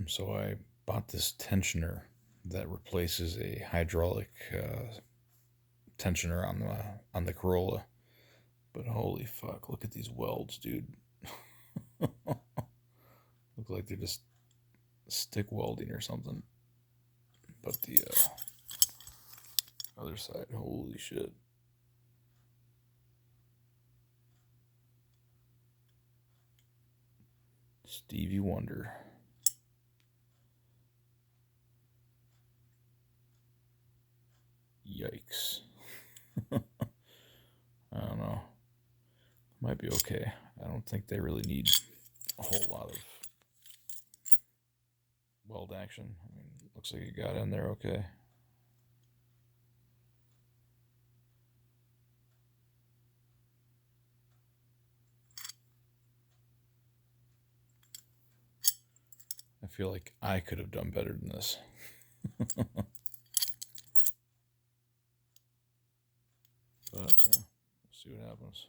So I bought this tensioner that replaces a hydraulic tensioner on the Corolla. But holy fuck, look at these welds, dude. Looks like they're just stick welding or something. But the other side, holy shit. Stevie Wonder. Yikes. I don't know. Might be okay. I don't think they really need a whole lot of weld action. I mean, looks like it got in there okay. I feel like I could have done better than this. But yeah, we'll see what happens.